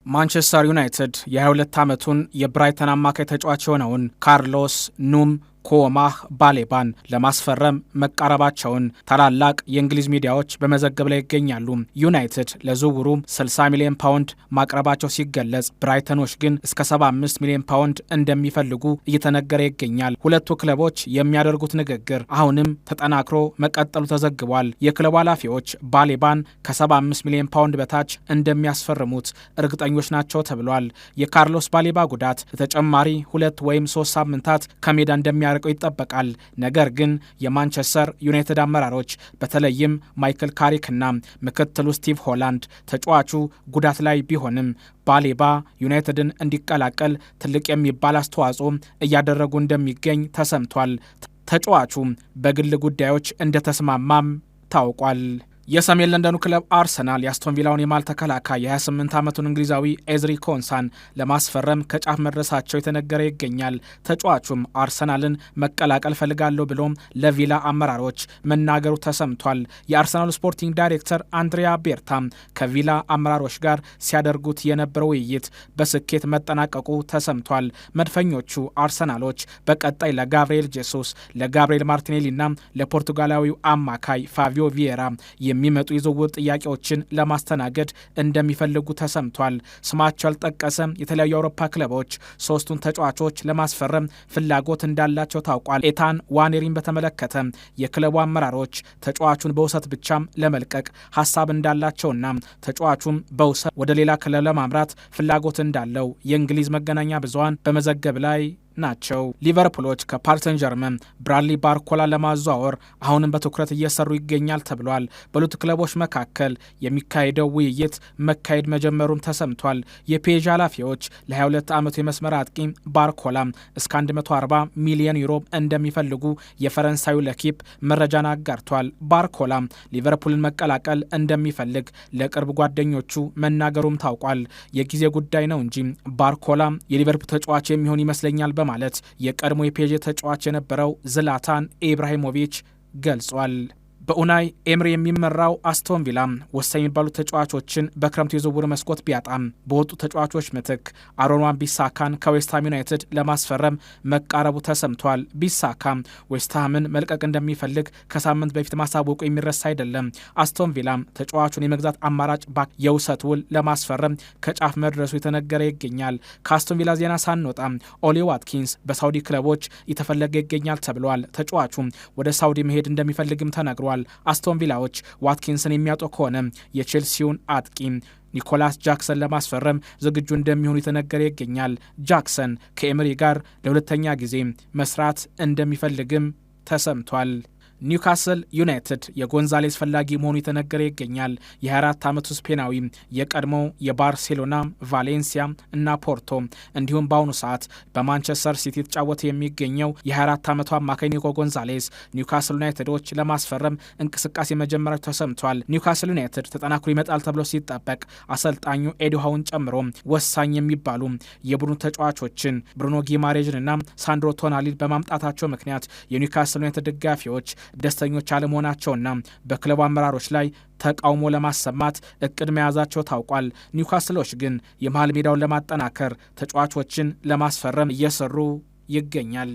ማንቸስተር ዩናይትድ የ22 ዓመቱን የብራይተን አማካይ ተጫዋች የሆነውን ካርሎስ ኑም ኮማህ ባሌባን ለማስፈረም መቃረባቸውን ታላላቅ የእንግሊዝ ሚዲያዎች በመዘገብ ላይ ይገኛሉ። ዩናይትድ ለዝውውሩ 60 ሚሊዮን ፓውንድ ማቅረባቸው ሲገለጽ፣ ብራይተኖች ግን እስከ 75 ሚሊዮን ፓውንድ እንደሚፈልጉ እየተነገረ ይገኛል። ሁለቱ ክለቦች የሚያደርጉት ንግግር አሁንም ተጠናክሮ መቀጠሉ ተዘግቧል። የክለቡ ኃላፊዎች ባሌባን ከ75 ሚሊዮን ፓውንድ በታች እንደሚያስፈርሙት እርግጠኞች ናቸው ተብሏል። የካርሎስ ባሌባ ጉዳት ለተጨማሪ 2 ወይም 3 ሳምንታት ከሜዳ እንደሚያርቀው ይጠበቃል። ነገር ግን የማንቸስተር ዩናይትድ አመራሮች በተለይም ማይክል ካሪክና ምክትሉ ስቲቭ ሆላንድ ተጫዋቹ ጉዳት ላይ ቢሆንም ባሌባ ዩናይትድን እንዲቀላቀል ትልቅ የሚባል አስተዋጽኦ እያደረጉ እንደሚገኝ ተሰምቷል። ተጫዋቹ በግል ጉዳዮች እንደተስማማም ታውቋል። የሰሜን ለንደኑ ክለብ አርሰናል የአስቶን ቪላውን የማል ተከላካይ የ28 ዓመቱን እንግሊዛዊ ኤዝሪ ኮንሳን ለማስፈረም ከጫፍ መድረሳቸው የተነገረ ይገኛል። ተጫዋቹም አርሰናልን መቀላቀል ፈልጋለሁ ብሎም ለቪላ አመራሮች መናገሩ ተሰምቷል። የአርሰናሉ ስፖርቲንግ ዳይሬክተር አንድሪያ ቤርታ ከቪላ አመራሮች ጋር ሲያደርጉት የነበረው ውይይት በስኬት መጠናቀቁ ተሰምቷል። መድፈኞቹ አርሰናሎች በቀጣይ ለጋብርኤል ጄሱስ፣ ለጋብርኤል ማርቲኔሊና ለፖርቱጋላዊው አማካይ ፋቪዮ ቪዬራ የሚመጡ የዝውውር ጥያቄዎችን ለማስተናገድ እንደሚፈልጉ ተሰምቷል። ስማቸው ያልጠቀሰም የተለያዩ የአውሮፓ ክለቦች ሶስቱን ተጫዋቾች ለማስፈረም ፍላጎት እንዳላቸው ታውቋል። ኤታን ዋኔሪን በተመለከተ የክለቡ አመራሮች ተጫዋቹን በውሰት ብቻም ለመልቀቅ ሀሳብ እንዳላቸውና ተጫዋቹም በውሰት ወደ ሌላ ክለብ ለማምራት ፍላጎት እንዳለው የእንግሊዝ መገናኛ ብዙሃን በመዘገብ ላይ ናቸው። ሊቨርፑሎች ከፓሪስ ሰን ዠርመን ብራድሊ ባርኮላ ለማዘዋወር አሁንም በትኩረት እየሰሩ ይገኛል ተብሏል። በሁለቱ ክለቦች መካከል የሚካሄደው ውይይት መካሄድ መጀመሩም ተሰምቷል። የፔዥ ኃላፊዎች ለ22 ዓመቱ የመስመር አጥቂ ባርኮላ እስከ 140 ሚሊዮን ዩሮ እንደሚፈልጉ የፈረንሳዩ ለኪፕ መረጃን አጋርቷል። ባርኮላ ሊቨርፑልን መቀላቀል እንደሚፈልግ ለቅርብ ጓደኞቹ መናገሩም ታውቋል። የጊዜ ጉዳይ ነው እንጂ ባርኮላ የሊቨርፑል ተጫዋች የሚሆን ይመስለኛል ማለት የቀድሞ የፔዥ ተጫዋች የነበረው ዝላታን ኢብራሂሞቪች ገልጿል። በኡናይ ኤምሪ የሚመራው አስቶን ቪላ ወሳኝ የሚባሉ ተጫዋቾችን በክረምቱ የዝውውር መስኮት ቢያጣም በወጡ ተጫዋቾች ምትክ አሮን wan-ቢሳካን ከዌስትሃም ዩናይትድ ለማስፈረም መቃረቡ ተሰምቷል። ቢሳካ ዌስትሃምን መልቀቅ እንደሚፈልግ ከሳምንት በፊት ማሳወቁ የሚረሳ አይደለም። አስቶን ቪላ ተጫዋቹን የመግዛት አማራጭ የውሰት ውል ለማስፈረም ከጫፍ መድረሱ የተነገረ ይገኛል። ከአስቶን ቪላ ዜና ሳንወጣ ኦሊ ዋትኪንስ በሳውዲ ክለቦች እየተፈለገ ይገኛል ተብሏል። ተጫዋቹ ወደ ሳውዲ መሄድ እንደሚፈልግም ተነግሯል። አስቶን ቪላዎች ዋትኪንስን የሚያጡ ከሆነ የቼልሲውን አጥቂ ኒኮላስ ጃክሰን ለማስፈረም ዝግጁ እንደሚሆኑ የተነገረ ይገኛል። ጃክሰን ከኤምሪ ጋር ለሁለተኛ ጊዜ መስራት እንደሚፈልግም ተሰምቷል። ኒውካስል ዩናይትድ የጎንዛሌስ ፈላጊ መሆኑ የተነገረ ይገኛል። የ24 ዓመቱ ስፔናዊ የቀድሞው የባርሴሎና፣ ቫሌንሲያ እና ፖርቶ እንዲሁም በአሁኑ ሰዓት በማንቸስተር ሲቲ የተጫወተ የሚገኘው የ24 ዓመቱ አማካይ ኒኮ ጎንዛሌስ ኒውካስል ዩናይትዶች ለማስፈረም እንቅስቃሴ መጀመራቸው ተሰምቷል። ኒውካስል ዩናይትድ ተጠናክሮ ይመጣል ተብሎ ሲጠበቅ አሰልጣኙ ኤዲሃውን ጨምሮ ወሳኝ የሚባሉ የቡድኑ ተጫዋቾችን ብሩኖ ጊማሬዥን እና ሳንድሮ ቶናሊን በማምጣታቸው ምክንያት የኒውካስል ዩናይትድ ደጋፊዎች ደስተኞች አለመሆናቸውና በክለቡ አመራሮች ላይ ተቃውሞ ለማሰማት እቅድ መያዛቸው ታውቋል። ኒውካስሎች ግን የመሃል ሜዳውን ለማጠናከር ተጫዋቾችን ለማስፈረም እየሰሩ ይገኛል።